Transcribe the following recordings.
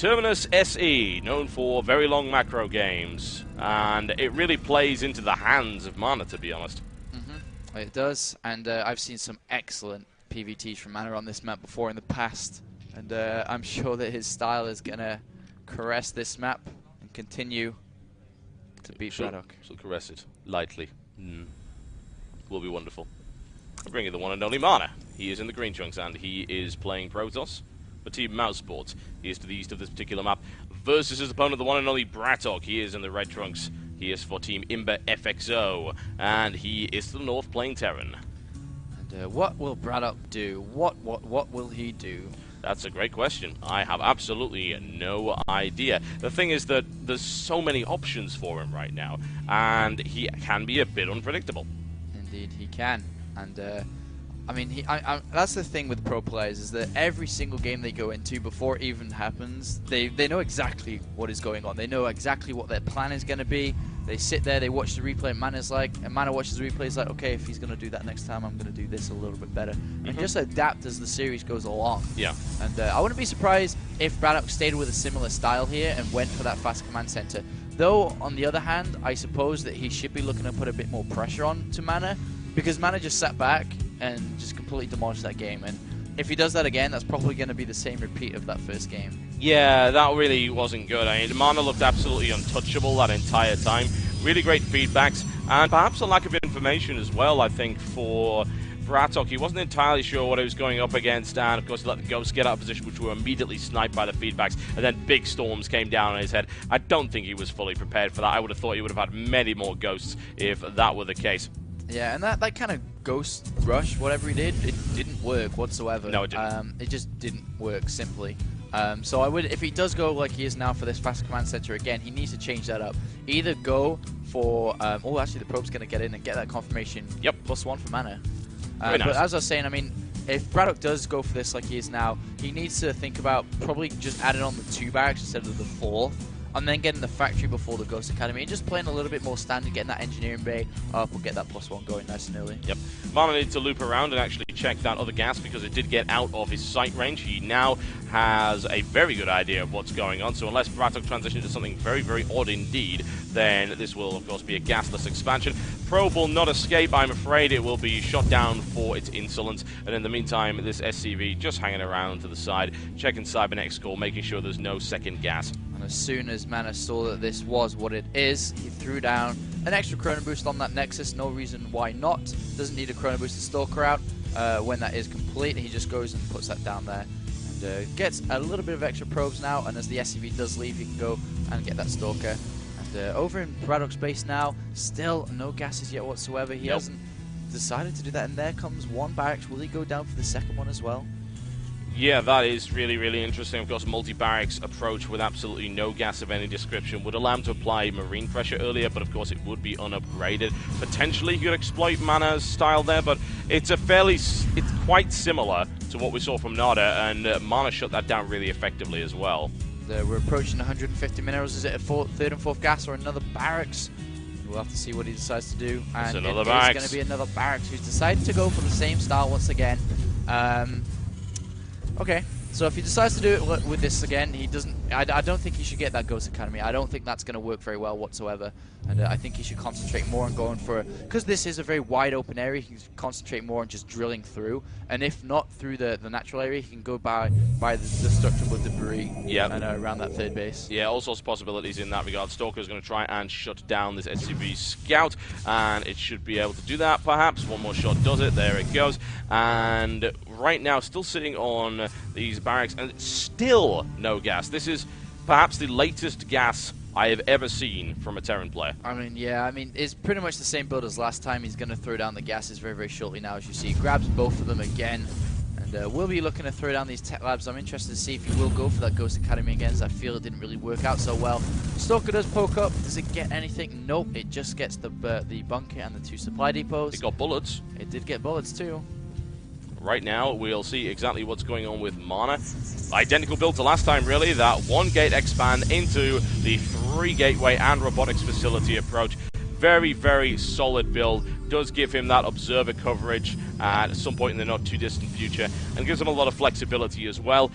Terminus SE, known for very long macro games, and it really plays into the hands of MaNa, to be honest. It does, and I've seen some excellent PVTs from MaNa on this map before in the past, and I'm sure that his style is going to caress this map and continue to beat BratOK. She'll caress it lightly. Will be wonderful. I bring you the one and only MaNa. He is in the green trunks, and he is playing BratOK for Team Mousesports. He is to the east of this particular map versus his opponent, the one and only BratOK. He is in the red trunks. He is for Team Imba FXO, and he is to the north playing Terran. And what will BratOK do? What will he do? That's a great question. I have absolutely no idea. The thing is that there's so many options for him right now, and he can be a bit unpredictable. Indeed, he can. And I mean, that's the thing with pro players, is that every single game they go into, before it even happens, they know exactly what is going on. They know exactly what their plan is going to be. They sit there, they watch the replay, and MaNa watches the replay, is like, okay, if he's going to do that next time, I'm going to do this a little bit better. And just adapt as the series goes along. Yeah. And I wouldn't be surprised if BratOK stayed with a similar style here and went for that fast command center. Though, on the other hand, I suppose that he should be looking to put a bit more pressure on to MaNa, because MaNa just sat back and just completely demolished that game. And if he does that again, that's probably going to be the same repeat of that first game. Yeah, that really wasn't good. I mean, MaNa looked absolutely untouchable that entire time. Really great feedbacks, and perhaps a lack of information as well, I think, for BratOK. He wasn't entirely sure what he was going up against, and of course he let the ghosts get out of position, which were immediately sniped by the feedbacks, and then big storms came down on his head. I don't think he was fully prepared for that. I would have thought he would have had many more ghosts if that were the case. Yeah, and that kind of ghost rush, whatever he did, it didn't work whatsoever. No, it didn't. It just didn't work, simply. So I would, if he does go like he is now for this fast command center again, he needs to change that up. Either go for, oh, actually the probe's going to get in and get that confirmation. Yep. +1 for MaNa. Nice. But as I was saying, I mean, if BratOK does go for this like he is now, he needs to think about probably just adding on the 2 barracks instead of the 4. And then getting the factory before the Ghost Academy, and just playing a little bit more standard, getting that engineering bay up, will get that +1 going nice and early. Yep. MaNa needs to loop around and actually check that other gas, because it did get out of his sight range. He now has a very good idea of what's going on, so unless BratOK transitions to something very, very odd indeed, then this will, of course, be a gasless expansion. Probe will not escape, I'm afraid. It will be shot down for its insolence, and in the meantime, this SCV just hanging around to the side, checking cybernetics score, making sure there's no second gas. And as soon as MaNa saw that this was what it is, he threw down an extra Chrono Boost on that Nexus. No reason why not. Doesn't need a Chrono Boost to Stalker out. When that is complete, he just goes and puts that down there. And gets a little bit of extra probes now, and as the SCV does leave, he can go and get that Stalker. And over in BratOK's base now, still no gases yet whatsoever. He hasn't decided to do that, and there comes 1 barracks. Will he go down for the second one as well? Yeah, that is really, really interesting. Of course, multi-barracks approach with absolutely no gas of any description would allow him to apply marine pressure earlier, but of course it would be unupgraded. Potentially he could exploit MaNa's style there, but it's quite similar to what we saw from Nada, and MaNa shut that down really effectively as well. We're approaching 150 minerals. Is it a 3rd and 4th gas or another barracks? We'll have to see what he decides to do. And it's another barracks. It's going to be another barracks who's decided to go for the same style once again. Okay, so if he decides to do it with this again, he doesn't. I don't think he should get that Ghost Academy. I don't think that's going to work very well whatsoever. And I think he should concentrate more on going for, because this is a very wide open area, he can concentrate more on just drilling through. And if not through the natural area, he can go by the destructible debris and around that 3rd base. Yeah, all sorts of possibilities in that regard. Stalker is going to try and shut down this SCV Scout, and it should be able to do that perhaps. One more shot does it. There it goes. And right now, still sitting on these barracks, and still no gas. This is perhaps the latest gas I have ever seen from a Terran player. I mean, yeah, it's pretty much the same build as last time. He's going to throw down the gases very, very shortly now, as you see. He grabs both of them again, and we'll be looking to throw down these tech labs. I'm interested to see if he will go for that Ghost Academy again, as I feel it didn't really work out so well. Stalker does poke up. Does it get anything? Nope. It just gets the bunker and the 2 supply depots. It got bullets. It did get bullets too. Right now, we'll see exactly what's going on with MaNa. Identical build to last time, really. That 1-gate expand into the 3-gateway and robotics facility approach. Very, very solid build. Does give him that observer coverage at some point in the not-too-distant future, and gives him a lot of flexibility as well.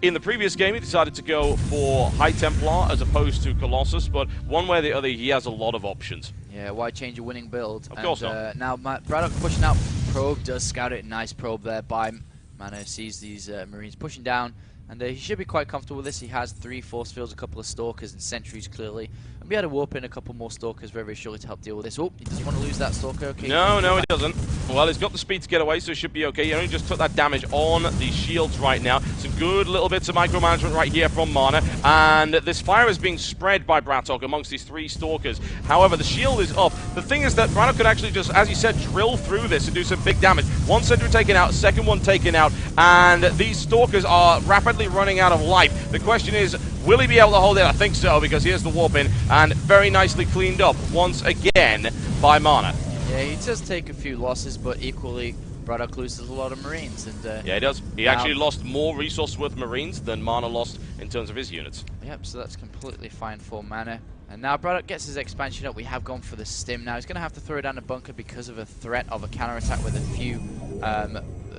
In the previous game, he decided to go for High Templar as opposed to Colossus, but one way or the other, he has a lot of options. Yeah, why change a winning build? Of course not. Now BratOK pushing out probe, does scout it. Nice probe there by MaNa, sees these Marines pushing down, and he should be quite comfortable with this. He has 3 force fields, a couple of stalkers and sentries clearly, and we had to warp in a couple more stalkers very, very shortly to help deal with this. Oh, he doesn't want to lose that stalker. Okay, no, he doesn't. Well, he's got the speed to get away, so he should be okay. He only just took that damage on the shields right now. Some good little bits of micromanagement right here from MaNa, and this fire is being spread by BratOK amongst these 3 stalkers. However, the shield is up. The thing is that BratOK could actually just, as you said, drill through this and do some big damage. One sentry taken out, second one taken out, and these stalkers are rapidly running out of life. The question is, will he be able to hold it? I think so, because here's the warp in, and very nicely cleaned up once again by MaNa. Yeah, he does take a few losses, but equally, BratOK loses a lot of Marines. And yeah, he does. He actually lost more resource worth Marines than MaNa lost in terms of his units. Yep, so that's completely fine for MaNa. And now BratOK gets his expansion up. We have gone for the stim now. He's going to have to throw down a bunker because of a threat of a counterattack with a few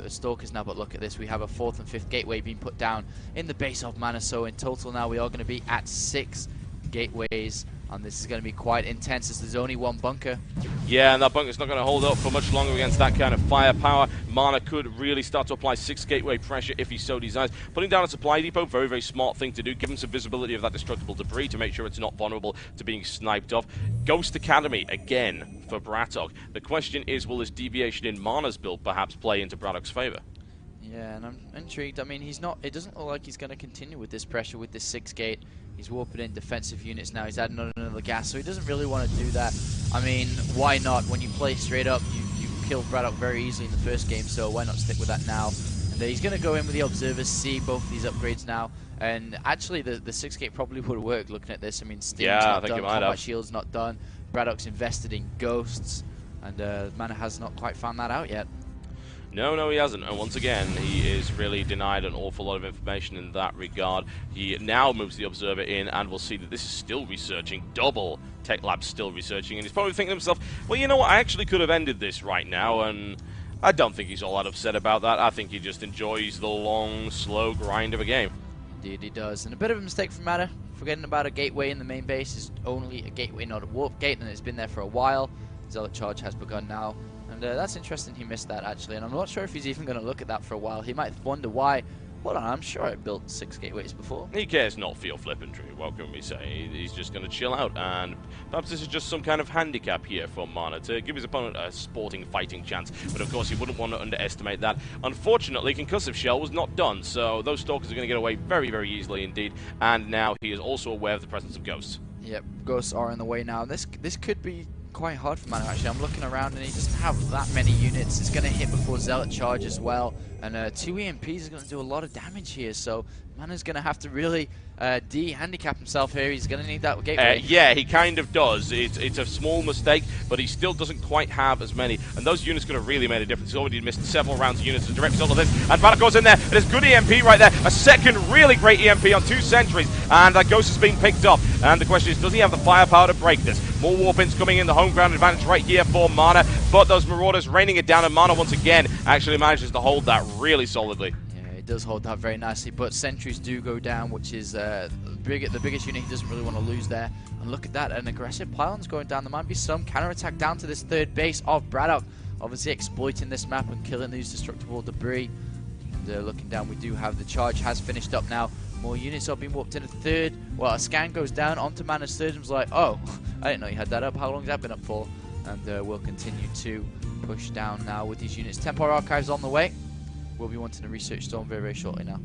stalkers now. But look at this. We have a 4th and 5th gateway being put down in the base of MaNa. So in total now we are going to be at 6 gateways. And this is going to be quite intense as there's only 1 bunker. Yeah, and that bunker's not going to hold up for much longer against that kind of firepower. MaNa could really start to apply 6 gateway pressure if he so desires. Putting down a supply depot, very, very smart thing to do. Give him some visibility of that destructible debris to make sure it's not vulnerable to being sniped off. Ghost Academy, again, for BratOK. The question is, will this deviation in MaNa's build perhaps play into BratOK's favor? Yeah, and I'm intrigued. I mean, it doesn't look like he's going to continue with this pressure with this 6 gate. He's warping in defensive units now. He's adding on another gas, so he doesn't really want to do that. I mean, why not? When you play straight up, you killed BratOK very easily in the first game, so why not stick with that now? And he's going to go in with the observers, see both of these upgrades now. And actually, the 6 gate probably would have worked looking at this. I mean, Steam's not done, Combat Shield's not done. BratOK's invested in ghosts, and MaNa has not quite found that out yet. No, he hasn't. And once again, he is really denied an awful lot of information in that regard. He now moves the observer in, and we'll see that this is still researching. Double Tech Lab's still researching, and he's probably thinking to himself, well, you know what, I actually could have ended this right now, and I don't think he's all that upset about that. I think he just enjoys the long, slow grind of a game. Indeed he does. And a bit of a mistake from MaNa, forgetting about a gateway in the main base. Is only a gateway, not a warp gate, and it's been there for a while. Zealot charge has begun now. And that's interesting he missed that, actually, and I'm not sure if he's even going to look at that for a while. He might wonder why. Hold on, I'm sure I built 6 gateways before. He cares not for your flippantry, what can we say? He's just going to chill out, and perhaps this is just some kind of handicap here for MaNa to give his opponent a sporting fighting chance, but of course he wouldn't want to underestimate that. Unfortunately, Concussive Shell was not done, so those stalkers are going to get away very, very easily indeed, and now he is also aware of the presence of ghosts. Yep, ghosts are in the way now. This could be quite hard for MaNa, actually. I'm looking around and he doesn't have that many units. It's going to hit before Zealot charge as well, and 2 EMPs is going to do a lot of damage here, so MaNa's going to have to really de-handicap himself here. He's going to need that gateway. Yeah, he kind of does. It's a small mistake, but he still doesn't quite have as many, and those units could have really made a difference. He's already missed several rounds of units as a direct result of this, and BratOK goes in there, and it's good EMP right there. A second really great EMP on 2 sentries, and that ghost is being picked up, and the question is, does he have the firepower to break this? More warp-ins coming in, the home ground advantage right here for MaNa, but those Marauders raining it down, and MaNa once again actually manages to hold that really solidly. Yeah, it does hold that very nicely, but sentries do go down, which is the biggest unit he doesn't really want to lose there. And look at that, an aggressive pylon's going down. There might be some counterattack down to this 3rd base of BratOK, obviously exploiting this map and killing these destructible debris. And looking down, we do have the charge has finished up now. More units are being warped in a 3rd. Well, a scan goes down onto MaNa's 3rd and was like, oh, I didn't know you had that up. How long has that been up for? And we'll continue to push down now with these units. Templar Archives on the way. We'll be wanting a research storm very, very shortly now.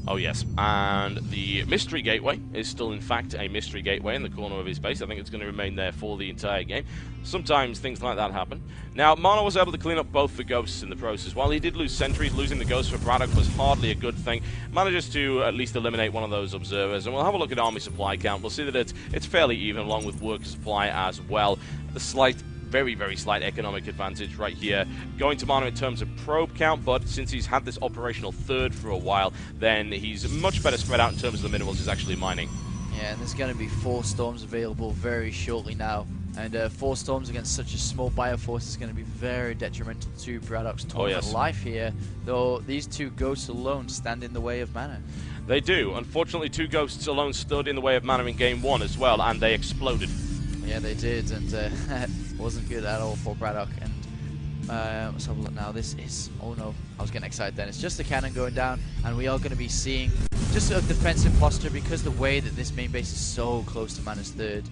Oh yes, and the mystery gateway is still in fact a mystery gateway in the corner of his base. I think it's going to remain there for the entire game. Sometimes things like that happen. Now, MaNa was able to clean up both the ghosts in the process. While he did lose sentries, losing the ghosts for BratOK was hardly a good thing. Manages to at least eliminate one of those observers, and we'll have a look at army supply count. We'll see that it's fairly even, along with worker supply as well. The slight, very, very slight economic advantage right here going to MaNa in terms of probe count, but since he's had this operational 3rd for a while, then he's much better spread out in terms of the minerals he's actually mining. Yeah, and there's going to be 4 storms available very shortly now. And 4 storms against such a small bioforce is going to be very detrimental to BratOK's tournament life here. Though these 2 ghosts alone stand in the way of MaNa. They do. Unfortunately, 2 ghosts alone stood in the way of MaNa in game 1 as well, and they exploded. Yeah, they did, and it wasn't good at all for BratOK. And let's have a look now. This is, oh no, I was getting excited then. It's just the cannon going down, and we are going to be seeing just a defensive posture because the way that this main base is so close to MaNa's 3rd.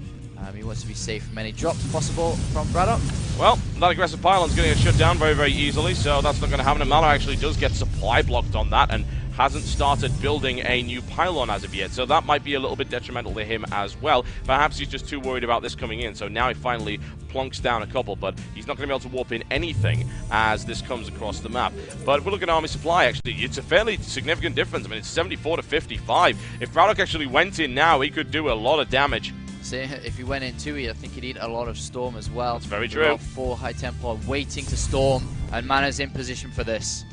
He wants to be safe from any drops possible from BratOK. Well, that aggressive pylon's going to get shut down very, very easily, so that's not going to happen. And MaNa actually does get supply blocked on that and hasn't started building a new pylon as of yet, so that might be a little bit detrimental to him as well. Perhaps he's just too worried about this coming in, so now he finally plunks down a couple, but he's not going to be able to warp in anything as this comes across the map. But we're looking at army supply, actually. It's a fairly significant difference. I mean, it's 74 to 55. If BratOK actually went in now, he could do a lot of damage. See, if he went in too, I think he'd eat a lot of storm as well. That's very true. 4 High Templar waiting to storm, and MaNa's in position for this.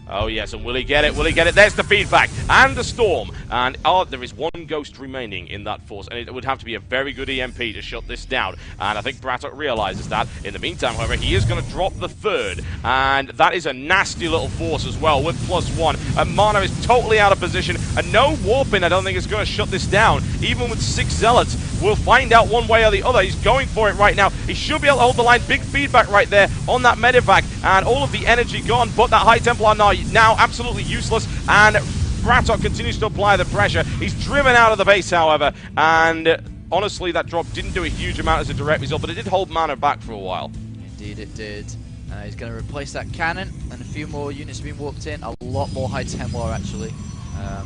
Oh yes, and will he get it? Will he get it? There's the feedback and the storm, and there is 1 ghost remaining in that force, and it would have to be a very good EMP to shut this down, and I think BratOK realizes that. In the meantime, however, he is going to drop the 3rd, and that is a nasty little force as well with +1, and MaNa is totally out of position, and no warping I don't think is going to shut this down, even with 6 zealots. We'll find out one way or the other. He's going for it right now. He should be able to hold the line. Big feedback right there on that medevac, and all of the energy gone, but that High Templar now absolutely useless, and BratOK continues to apply the pressure. He's driven out of the base, however, and honestly, that drop didn't do a huge amount as a direct result, but it did hold MaNa back for a while. Indeed it did. He's going to replace that cannon, and a few more units being warped in. A lot more High Templar, actually.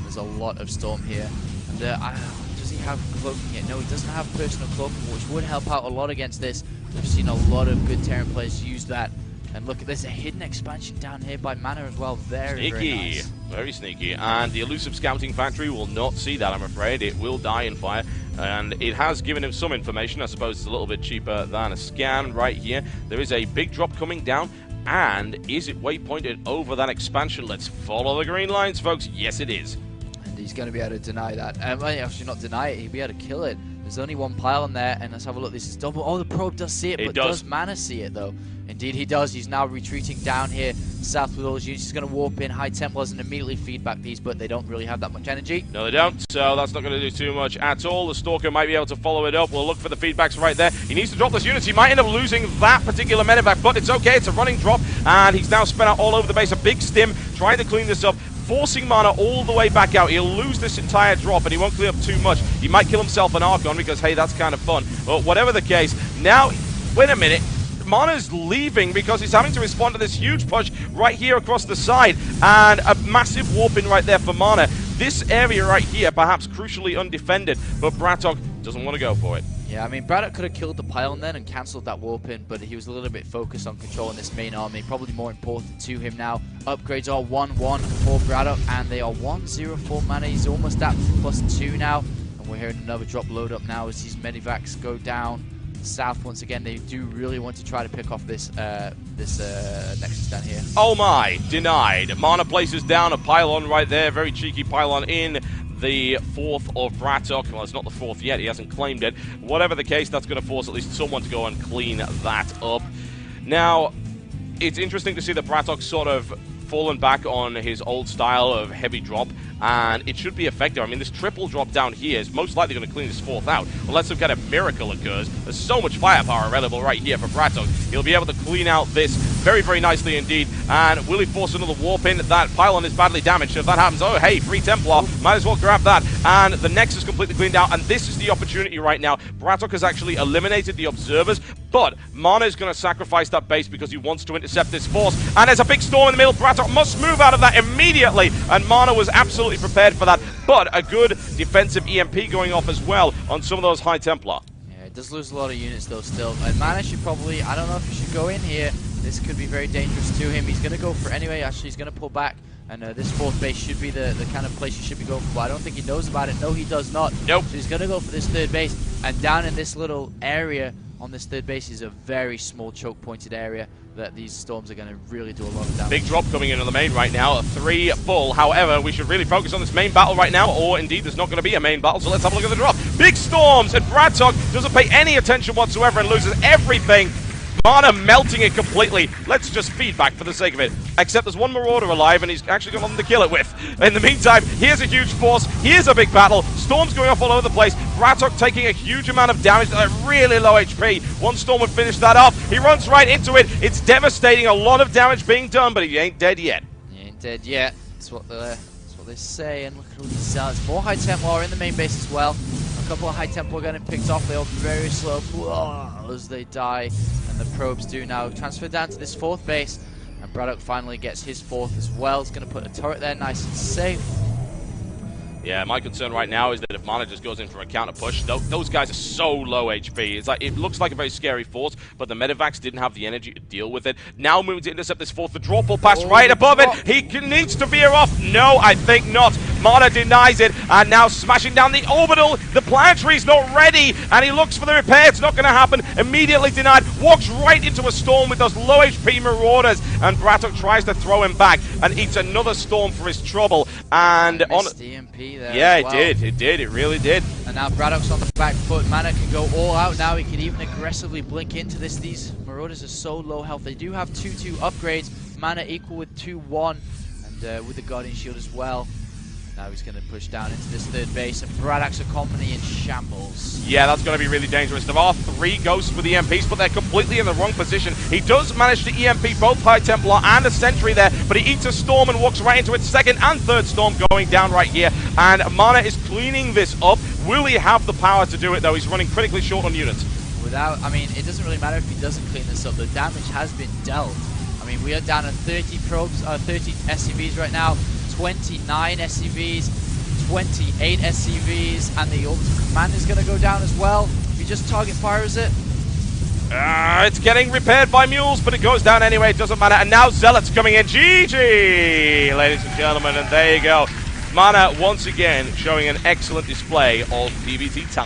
There's a lot of storm here. And does he have cloaking yet? No, he doesn't have personal cloaking, which would help out a lot against this. We've seen a lot of good Terran players use that. And look, there's a hidden expansion down here by MaNa as well. Very nice. Very sneaky. And the elusive scouting factory will not see that, I'm afraid. It will die in fire. And it has given him some information. I suppose it's a little bit cheaper than a scan right here. There is a big drop coming down. And is it waypointed over that expansion? Let's follow the green lines, folks. Yes, it is. And he's going to be able to deny that. Actually, not deny it. He'll be able to kill it. There's only 1 pylon there, and let's have a look. This is double. Oh, the probe does see it, but does MaNa see it, though? Indeed, he does. He's now retreating down here south with all his units. He's going to warp in High Templars and immediately feedback these, but they don't really have that much energy. No, they don't, so that's not going to do too much at all. The Stalker might be able to follow it up. We'll look for the feedbacks right there. He needs to drop this unit. He might end up losing that particular medevac, but it's okay. It's a running drop, and he's now spread out all over the base. A big stim trying to clean this up, forcing MaNa all the way back out. He'll lose this entire drop, and he won't clear up too much. He might kill himself an Archon because, hey, that's kind of fun. But whatever the case, now, wait a minute. MaNa's leaving because he's having to respond to this huge push right here across the side, and a massive warp in right there for MaNa. This area right here, perhaps crucially undefended, but BratOK doesn't want to go for it. Yeah, I mean, BratOK could have killed the pylon then and cancelled that warp in, but he was a little bit focused on controlling this main army. Probably more important to him now. Upgrades are 1-1 for BratOK, and they are 1-0 for MaNa. He's almost at +2 now, and we're hearing another drop load up now as these medivacs go down south once again. They do really want to try to pick off this nexus down here. Oh my, denied. MaNa places down a pylon right there, very cheeky pylon in the 4th of BratOK. Well, it's not the 4th yet, he hasn't claimed it. Whatever the case, that's going to force at least someone to go and clean that up. Now, it's interesting to see that BratOK sort of fallen back on his old style of heavy drop, and it should be effective. I mean, this triple drop down here is most likely going to clean this 4th out, unless some kind of miracle occurs. There's so much firepower available right here for BratOK. He'll be able to clean out this very, very nicely indeed. And will he force another warp in? That pylon is badly damaged, so if that happens, oh, hey, free Templar, might as well grab that. And the Nexus completely cleaned out, and this is the opportunity right now. BratOK has actually eliminated the observers, but MaNa is going to sacrifice that base because he wants to intercept this force. And there's a big storm in the middle. BratOK must move out of that immediately, and MaNa was absolutely prepared for that. But a good defensive EMP going off as well on some of those High Templar. Yeah, it does lose a lot of units though still. And MaNa should probably, I don't know if he should go in here. This could be very dangerous to him. He's going to go for it anyway. Actually, he's going to pull back. And this 4th base should be the kind of place he should be going for. I don't think he knows about it. No, he does not. Nope. So he's going to go for this 3rd base. And down in this little area on this third base is a very small choke pointed area that these storms are going to really do a lot of damage. Big drop coming in on the main right now, 3 full. However, we should really focus on this main battle right now, or indeed there's not going to be a main battle, so let's have a look at the drop. Big storms, and BratOK doesn't pay any attention whatsoever and loses everything. MaNa melting it completely. Let's just feedback for the sake of it. Except there's one Marauder alive, and he's actually got nothing to kill it with. In the meantime, here's a huge force. Here's a big battle. Storms going off all over the place. BratOK taking a huge amount of damage at really low HP. One Storm would finish that off. He runs right into it. It's devastating. A lot of damage being done, but he ain't dead yet. He ain't dead yet. That's what they say. And look at all these zealots. More high Templar in the main base as well. A couple of high Templar getting picked off. They are very slow as they die. And the probes do now transfer down to this 4th base. And BratOK finally gets his 4th as well. He's going to put a turret there nice and safe. Yeah, my concern right now is that if MaNa just goes in for a counter push, those guys are so low HP. It's like, it looks like a very scary force, but the Medivacs didn't have the energy to deal with it. Now moving to intercept this 4th, the drop will pass right above it. He needs to veer off. No, I think not. MaNa denies it, and now smashing down the orbital. The planetary's not ready, and he looks for the repair. It's not going to happen. Immediately denied. Walks right into a storm with those low HP Marauders, and BratOK tries to throw him back and eats another storm for his trouble. And on EMP there. Yeah, as well. it did, it really did. And now BratOK's on the back foot. MaNa can go all out now. He can even aggressively blink into this. These Marauders are so low health. They do have 2-2 upgrades. MaNa equal with 2-1, and with the Guardian Shield as well. Now he's going to push down into this 3rd base, and BratOK's company in shambles. Yeah, that's going to be really dangerous. There are 3 ghosts with EMPs, but they're completely in the wrong position. He does manage to EMP both High Templar and a Sentry there, but he eats a Storm and walks right into its 2nd and 3rd Storm going down right here. And MaNa is cleaning this up. Will he have the power to do it, though? He's running critically short on units. I mean, it doesn't really matter if he doesn't clean this up. The damage has been dealt. I mean, we are down to 30 probes, 30 SCVs right now. 29 SCVs, 28 SCVs, and the Orbital Command is going to go down as well. If you just target fires it. It's getting repaired by mules, but it goes down anyway. It doesn't matter. And now Zealots coming in. GG, ladies and gentlemen, and there you go. MaNa once again showing an excellent display of PvT talent.